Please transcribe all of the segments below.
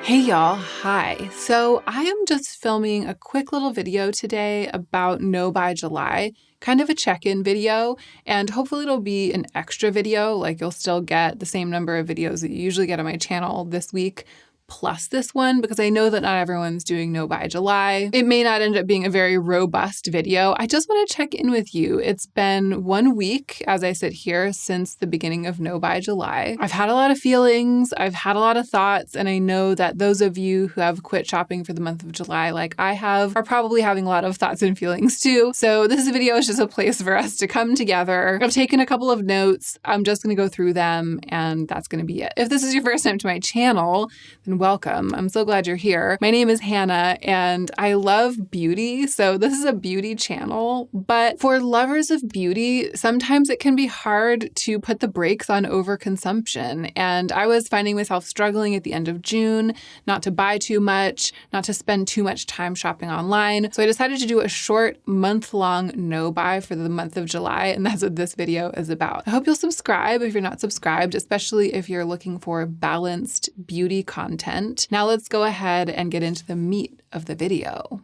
Hey y'all, hi. So I am just filming a quick little video today about No by July, kind of a check-in video, and hopefully it'll be an extra video, like you'll still get the same number of videos that you usually get on my channel this week, plus this one, because I know that not everyone's doing No by July. It may not end up being a very robust video. I just want to check in with you. It's been 1 week as I sit here since the beginning of No by July. I've had a lot of feelings, I've had a lot of thoughts, and I know that those of you who have quit shopping for the month of July like I have are probably having a lot of thoughts and feelings too. So this video is just a place for us to come together. I've taken a couple of notes. I'm just going to go through them and that's going to be it. If this is your first time to my channel, then welcome. I'm so glad you're here. My name is Hannah and I love beauty. So this is a beauty channel, but for lovers of beauty, sometimes it can be hard to put the brakes on overconsumption. And I was finding myself struggling at the end of June, not to buy too much, not to spend too much time shopping online. So I decided to do a short month-long no buy for the month of July. And that's what this video is about. I hope you'll subscribe if you're not subscribed, especially if you're looking for balanced beauty content. Now let's go ahead and get into the meat of the video.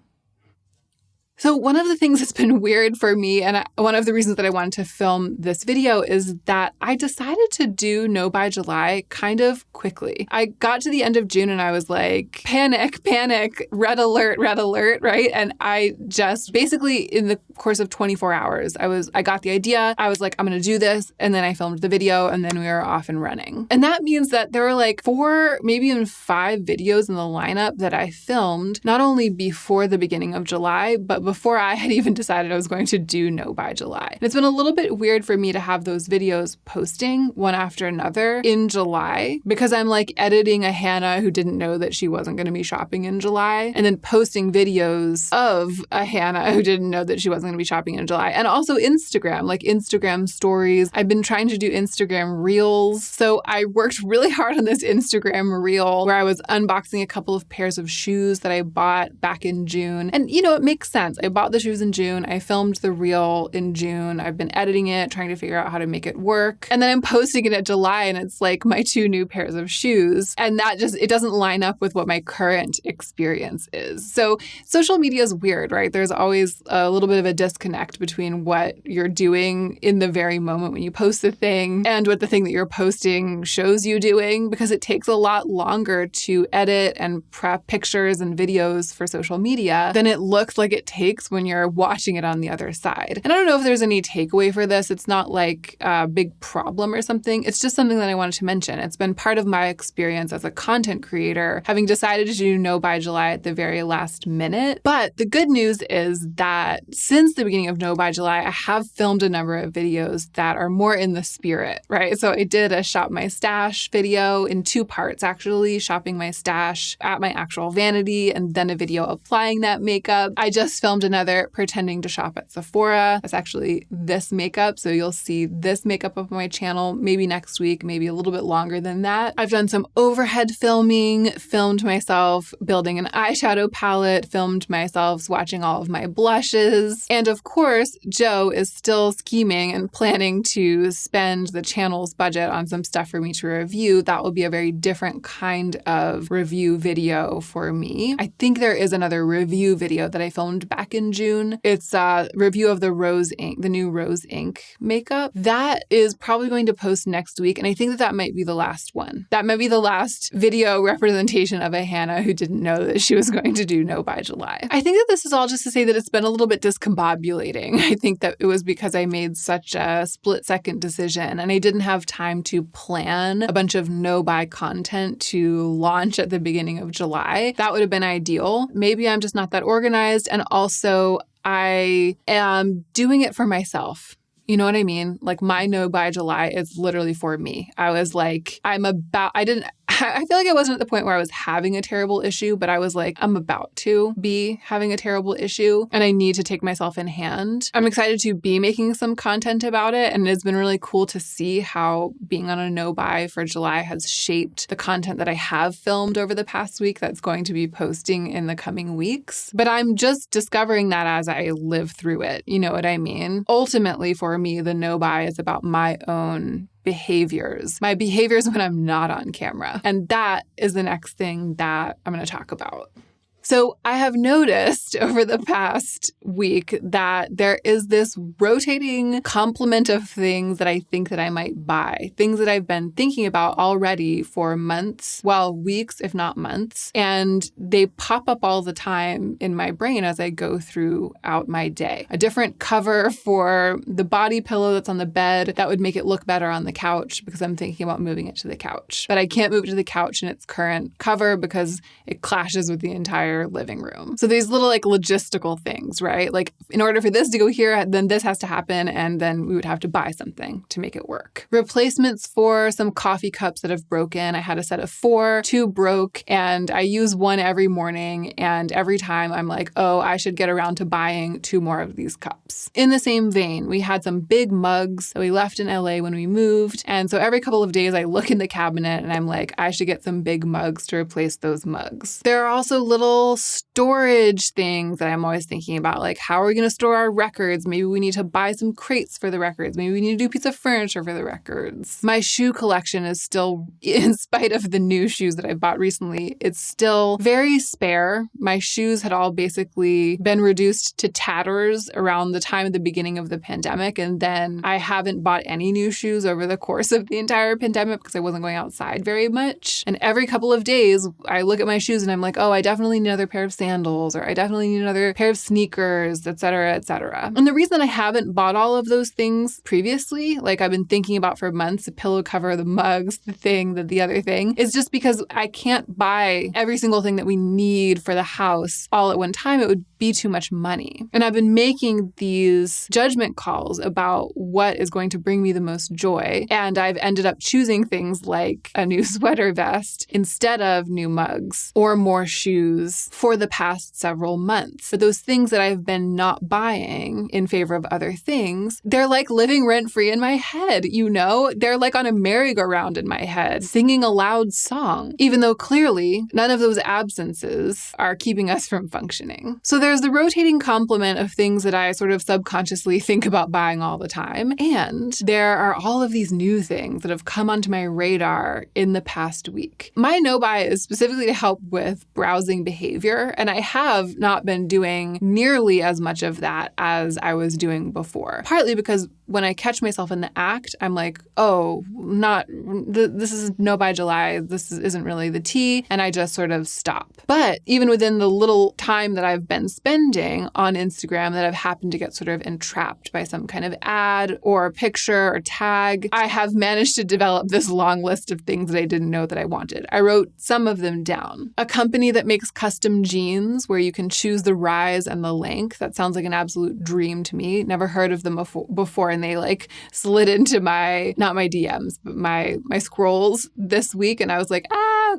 So one of the things that's been weird for me, and one of the reasons that I wanted to film this video, is that I decided to do No by July kind of quickly. I got to the end of June and I was like, panic, red alert, right? And I just basically in the course of 24 hours, I got the idea. I was like, I'm going to do this. And then I filmed the video and then we were off and running. And that means that there were like 4, maybe even 5 videos in the lineup that I filmed, not only before the beginning of July, but before I had even decided I was going to do No by July. And it's been a little bit weird for me to have those videos posting one after another in July because I'm like editing a Hannah who didn't know that she wasn't going to be shopping in July and then posting videos of a Hannah who didn't know that she wasn't going to be shopping in July. And also Instagram, like Instagram stories. I've been trying to do Instagram reels. So I worked really hard on this Instagram reel where I was unboxing a couple of pairs of shoes that I bought back in June. And you know, it makes sense. I bought the shoes in June. I filmed the reel in June. I've been editing it, trying to figure out how to make it work. And then I'm posting it at July and it's like my 2 new pairs of shoes. And that just, it doesn't line up with what my current experience is. So social media is weird, right? There's always a little bit of a disconnect between what you're doing in the very moment when you post the thing and what the thing that you're posting shows you doing, because it takes a lot longer to edit and prep pictures and videos for social media than it looks like it takes when you're watching it on the other side. And I don't know if there's any takeaway for this. It's not like a big problem or something. It's just something that I wanted to mention. It's been part of my experience as a content creator, having decided to do No by July at the very last minute. But the good news is that since the beginning of No by July, I have filmed a number of videos that are more in the spirit, right? So I did a Shop My Stash video in 2 parts, actually, shopping my stash at my actual vanity, and then a video applying that makeup. I just filmed another pretending to shop at Sephora. That's actually this makeup. So you'll see this makeup up on my channel maybe next week, maybe a little bit longer than that. I've done some overhead filming, filmed myself building an eyeshadow palette, filmed myself swatching all of my blushes. And of course, Joe is still scheming and planning to spend the channel's budget on some stuff for me to review. That will be a very different kind of review video for me. I think there is another review video that I filmed back in June. It's a review of the Rose Ink, the new Rose Ink makeup. That is probably going to post next week. And I think that that might be the last one. That might be the last video representation of a Hannah who didn't know that she was going to do No by July. I think that this is all just to say that it's been a little bit discombobulating. I think that it was because I made such a split-second decision and I didn't have time to plan a bunch of no buy content to launch at the beginning of July. That would have been ideal. Maybe I'm just not that organized. And also I am doing it for myself. You know what I mean? Like my No by July is literally for me. I was like, I feel like I wasn't at the point where I was having a terrible issue, but I was like, I'm about to be having a terrible issue and I need to take myself in hand. I'm excited to be making some content about it. And it's been really cool to see how being on a no buy for July has shaped the content that I have filmed over the past week that's going to be posting in the coming weeks. But I'm just discovering that as I live through it. You know what I mean? Ultimately, for me, the no buy is about my own behaviors, my behaviors when I'm not on camera. And that is the next thing that I'm going to talk about. So I have noticed over the past week that there is this rotating complement of things that I think that I might buy, things that I've been thinking about already for months, well, weeks, if not months. And they pop up all the time in my brain as I go throughout my day. A different cover for the body pillow that's on the bed that would make it look better on the couch because I'm thinking about moving it to the couch. But I can't move it to the couch in its current cover because it clashes with the entire living room. So these little logistical things, right? Like in order for this to go here, then this has to happen. And then we would have to buy something to make it work. Replacements for some coffee cups that have broken. I had a set of 4, 2 broke, and I use one every morning. And every time I'm like, oh, I should get around to buying 2 more of these cups. In the same vein, we had some big mugs that we left in LA when we moved. And so every couple of days I look in the cabinet and I'm like, I should get some big mugs to replace those mugs. There are also little storage things that I'm always thinking about, like how are we going to store our records? Maybe we need to buy some crates for the records. Maybe we need to do a piece of furniture for the records. My shoe collection is still, in spite of the new shoes that I bought recently, it's still very spare. My shoes had all basically been reduced to tatters around the time of the beginning of the pandemic. And then I haven't bought any new shoes over the course of the entire pandemic because I wasn't going outside very much. And every couple of days, I look at my shoes and I'm like, oh, I definitely need another pair of sandals, or I definitely need another pair of sneakers, et cetera, et cetera. And the reason I haven't bought all of those things previously, like I've been thinking about for months, the pillow cover, the mugs, the other thing, is just because I can't buy every single thing that we need for the house all at one time. It would be too much money. And I've been making these judgment calls about what is going to bring me the most joy. And I've ended up choosing things like a new sweater vest instead of new mugs or more shoes for the past several months. But those things that I've been not buying in favor of other things, they're like living rent-free in my head, you know? They're like on a merry-go-round in my head, singing a loud song, even though clearly none of those absences are keeping us from functioning. So there's the rotating complement of things that I sort of subconsciously think about buying all the time. And there are all of these new things that have come onto my radar in the past week. My no-buy is specifically to help with browsing behavior, and I have not been doing nearly as much of that as I was doing before. Partly because when I catch myself in the act, I'm like, oh, this is no buy July. This isn't really the tea. And I just sort of stop. But even within the little time that I've been spending on Instagram that I've happened to get sort of entrapped by some kind of ad or picture or tag, I have managed to develop this long list of things that I didn't know that I wanted. I wrote some of them down. A company that makes custom jeans where you can choose the rise and the length. That sounds like an absolute dream to me. Never heard of them before. And they slid into not my DMs, but my scrolls this week. And I was like,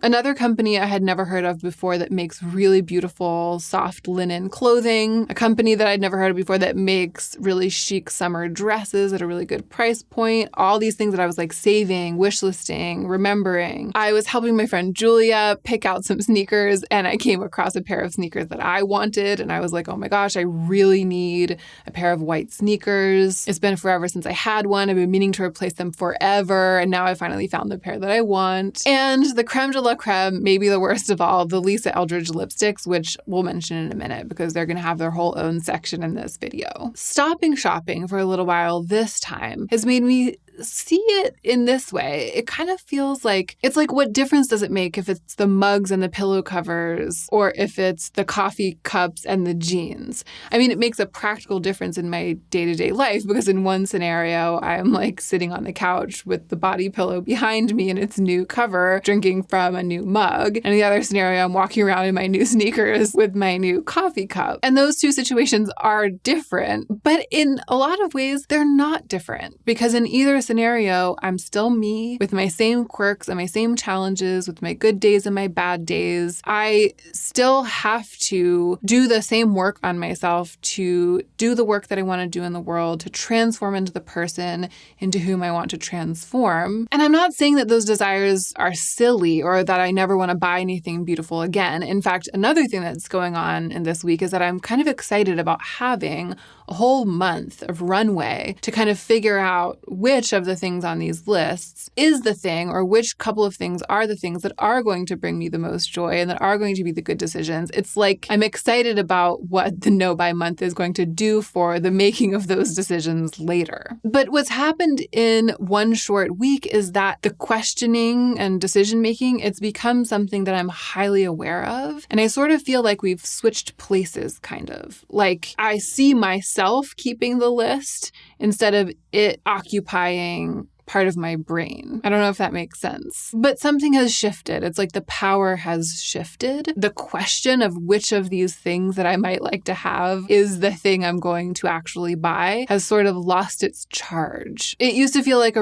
Another company I had never heard of before that makes really beautiful soft linen clothing. A company that I'd never heard of before that makes really chic summer dresses at a really good price point. All these things that I was saving, wish listing, remembering. I was helping my friend Julia pick out some sneakers, and I came across a pair of sneakers that I wanted. And I was like, oh my gosh, I really need a pair of white sneakers. It's been forever since I had one. I've been meaning to replace them forever. And now I finally found the pair that I want. And the creme de la creme, maybe the worst of all, the Lisa Eldridge lipsticks, which we'll mention in a minute because they're going to have their whole own section in this video. Stopping shopping for a little while this time has made me see it in this way. It kind of feels like, it's like, what difference does it make if it's the mugs and the pillow covers or if it's the coffee cups and the jeans? I mean, it makes a practical difference in my day-to-day life because in one scenario, I'm sitting on the couch with the body pillow behind me and its new cover, drinking from a new mug. And in the other scenario, I'm walking around in my new sneakers with my new coffee cup. And those two situations are different, but in a lot of ways, they're not different because in either scenario, I'm still me with my same quirks and my same challenges, with my good days and my bad days. I still have to do the same work on myself to do the work that I want to do in the world, to transform into the person into whom I want to transform. And I'm not saying that those desires are silly or that I never want to buy anything beautiful again. In fact, another thing that's going on in this week is that I'm kind of excited about having a whole month of runway to kind of figure out which of the things on these lists is the thing, or which couple of things are the things that are going to bring me the most joy and that are going to be the good decisions. It's like I'm excited about what the No Buy month is going to do for the making of those decisions later. But what's happened in one short week is that the questioning and decision making, it's become something that I'm highly aware of. And I sort of feel like we've switched places, kind of. Like I see myself keeping the list instead of it occupying part of my brain. I don't know if that makes sense. But something has shifted. It's like the power has shifted. The question of which of these things that I might like to have is the thing I'm going to actually buy has sort of lost its charge. It used to feel like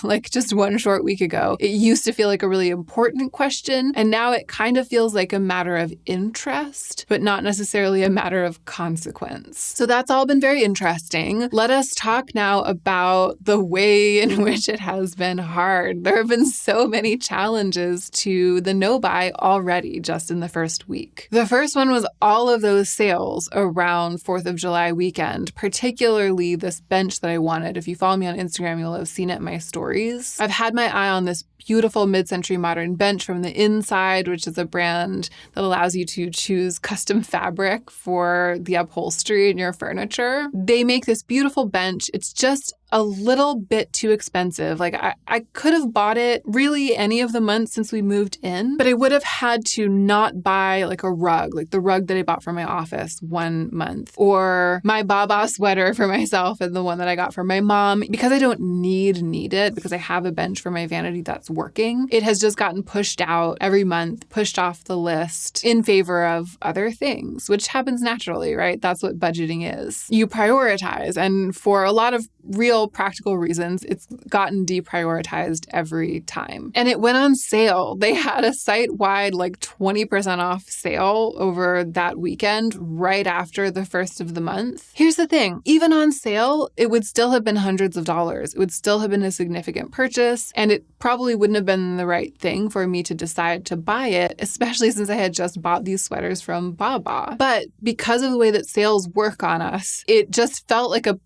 like just one short week ago, it used to feel like a really important question. And now it kind of feels like a matter of interest, but not necessarily a matter of consequence. So that's all been very interesting. Let us talk now about the way in which it has been hard. There have been so many challenges to the No Buy already just in the first week. The first one was all of those sales around 4th of July weekend, particularly this bench that I wanted. If you follow me on Instagram, you'll have seen it in my stories. I've had my eye on this beautiful mid-century modern bench from The Inside, which is a brand that allows you to choose custom fabric for the upholstery in your furniture. They make this beautiful bench. It's just a little bit too expensive. Like I could have bought it really any of the months since we moved in, but I would have had to not buy like a rug, like the rug that I bought for my office one month, or my Baba sweater for myself and the one that I got for my mom, because I don't need it, because I have a bench for my vanity that's working. It has just gotten pushed out every month, pushed off the list in favor of other things, which happens naturally, right? That's what budgeting is. You prioritize, and for a lot of real practical reasons, it's gotten deprioritized every time. And it went on sale. They had a site-wide like 20% off sale over that weekend right after the first of the month. Here's the thing, even on sale, it would still have been hundreds of dollars. It would still have been a significant purchase, and it probably wouldn't have been the right thing for me to decide to buy it, especially since I had just bought these sweaters from Baba. But because of the way that sales work on us, it just felt like a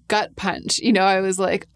gut punch. I was like,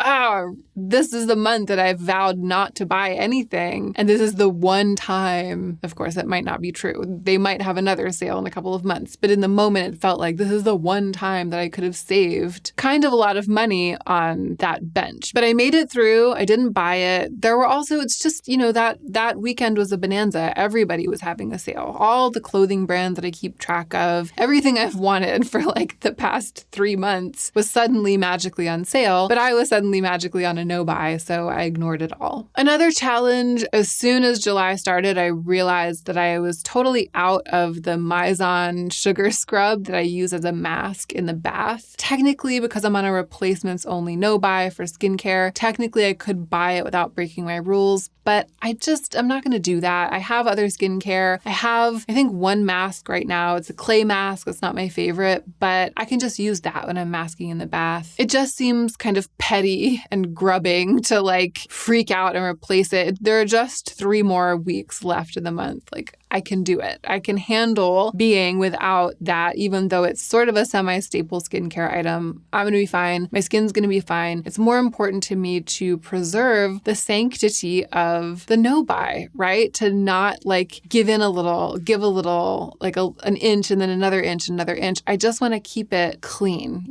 this is the month that I've vowed not to buy anything. And this is the one time, of course, that might not be true. They might have another sale in a couple of months. But in the moment, it felt like this is the one time that I could have saved kind of a lot of money on that bench. But I made it through. I didn't buy it. There were also, it's just, that weekend was a bonanza. Everybody was having a sale. All the clothing brands that I keep track of, everything I've wanted for like the past 3 months was suddenly magically on sale, but I was suddenly magically on a no buy, so I ignored it all. Another challenge, as soon as July started, I realized that I was totally out of the Mizon sugar scrub that I use as a mask in the bath. Technically, because I'm on a replacements only no buy for skincare, technically I could buy it without breaking my rules, but I'm not going to do that. I have other skincare. I have, I think, one mask right now. It's a clay mask. It's not my favorite, but I can just use that when I'm masking in the bath. It just seems kind of petty and grubbing to like freak out and replace it. There are just 3 more weeks left in the month. Like, I can do it. I can handle being without that, even though it's sort of a semi-staple skincare item. I'm going to be fine. My skin's going to be fine. It's more important to me to preserve the sanctity of the no buy, right? To not like give a little, like an inch and then another inch, another inch. I just want to keep it clean,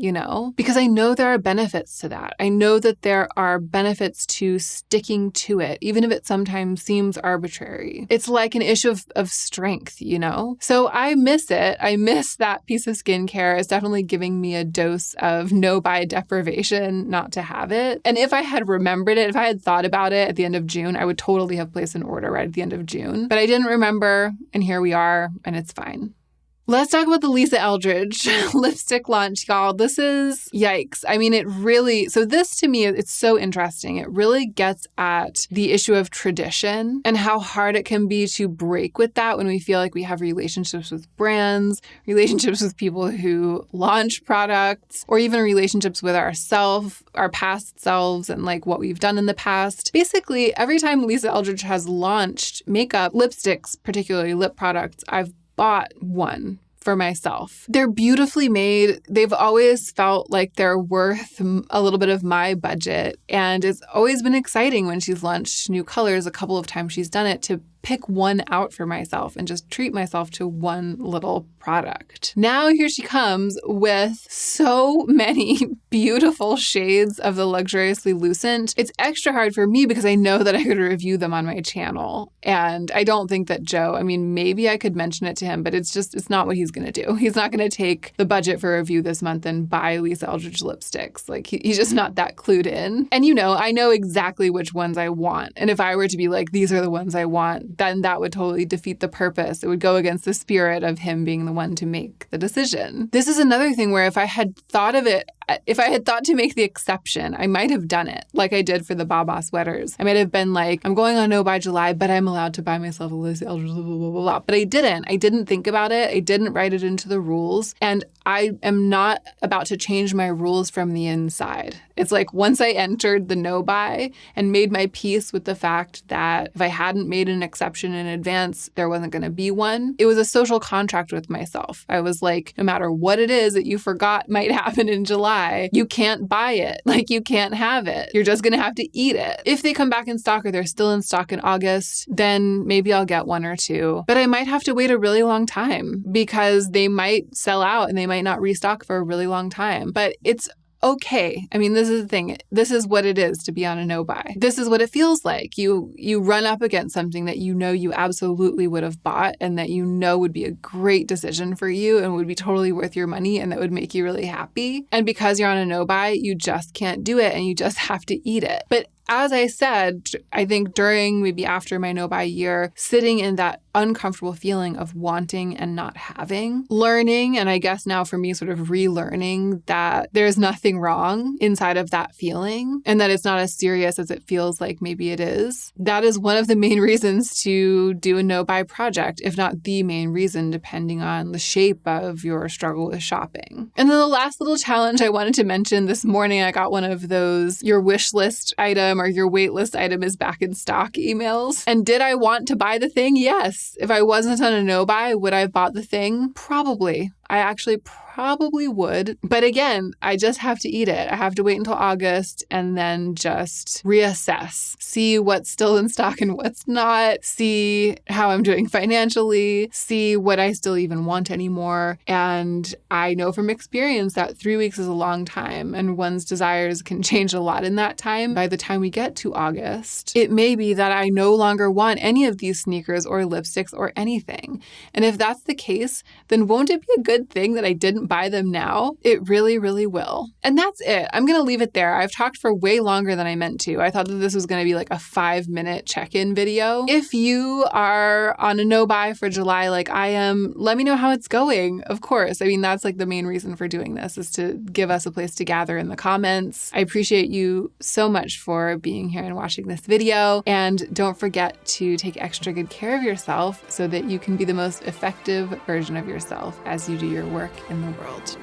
because I know there are benefits to that. I know that there are benefits to sticking to it, even if it sometimes seems arbitrary. It's like an issue of strength, So I miss it. I miss that piece of skincare. It's definitely giving me a dose of no buy deprivation not to have it. And if I had remembered it, if I had thought about it at the end of June, I would totally have placed an order right at the end of June. But I didn't remember, and here we are, and it's fine. Let's talk about the Lisa Eldridge lipstick launch, y'all. This is yikes. I mean, this to me, it's so interesting. It really gets at the issue of tradition and how hard it can be to break with that when we feel like we have relationships with brands, relationships with people who launch products, or even relationships with ourselves, our past selves, and like what we've done in the past. Basically, every time Lisa Eldridge has launched makeup, lipsticks, particularly lip products, I've bought one for myself. They're beautifully made. They've always felt like they're worth a little bit of my budget. And it's always been exciting when she's launched new colors. A couple of times she's done it to pick one out for myself and just treat myself to one little product. Now here she comes with so many beautiful shades of the Luxuriously Lucent. It's extra hard for me because I know that I could review them on my channel. And I don't think that Joe, I mean, maybe I could mention it to him, but it's not what he's going to do. He's not going to take the budget for a review this month and buy Lisa Eldridge lipsticks. Like he's just not that clued in. And I know exactly which ones I want. And if I were to be like, these are the ones I want, then that would totally defeat the purpose. It would go against the spirit of him being the one to make the decision. This is another thing where if I had thought to make the exception, I might have done it like I did for the Baba sweaters. I might have been like, I'm going on No by July, but I'm allowed to buy myself a Lisa Eldridge, blah, blah, blah, blah, blah. But I didn't. I didn't think about it. I didn't write it into the rules. And I am not about to change my rules from the inside. It's like once I entered the no buy and made my peace with the fact that if I hadn't made an exception in advance, there wasn't going to be one. It was a social contract with myself. I was like, no matter what it is that you forgot might happen in July, you can't buy it. Like you can't have it. You're just going to have to eat it. If they come back in stock or they're still in stock in August, then maybe I'll get one or two. But I might have to wait a really long time because they might sell out and they might not restock for a really long time. But it's okay. I mean, this is the thing. This is what it is to be on a no buy. This is what it feels like. You run up against something that you absolutely would have bought and that would be a great decision for you and would be totally worth your money and that would make you really happy. And because you're on a no buy, you just can't do it and you just have to eat it. But as I said, I think during, maybe after my no-buy year, sitting in that uncomfortable feeling of wanting and not having, learning, and I guess now for me sort of relearning that there's nothing wrong inside of that feeling and that it's not as serious as it feels like maybe it is. That is one of the main reasons to do a no-buy project, if not the main reason, depending on the shape of your struggle with shopping. And then the last little challenge I wanted to mention this morning, I got one of those, your wish list item or your wait list item is back in stock emails. And did I want to buy the thing? Yes. If I wasn't on a no buy, would I have bought the thing? Probably. I actually probably would. But again, I just have to eat it. I have to wait until August and then just reassess, see what's still in stock and what's not, see how I'm doing financially, see what I still even want anymore. And I know from experience that 3 weeks is a long time and one's desires can change a lot in that time. By the time we get to August, it may be that I no longer want any of these sneakers or lipsticks or anything. And if that's the case, then won't it be a good thing that I didn't buy them now? It really, really will. And that's it. I'm going to leave it there. I've talked for way longer than I meant to. I thought that this was going to be like a 5-minute check-in video. If you are on a no buy for July like I am, let me know how it's going. Of course. I mean, that's like the main reason for doing this is to give us a place to gather in the comments. I appreciate you so much for being here and watching this video. And don't forget to take extra good care of yourself so that you can be the most effective version of yourself as you do your work in the world.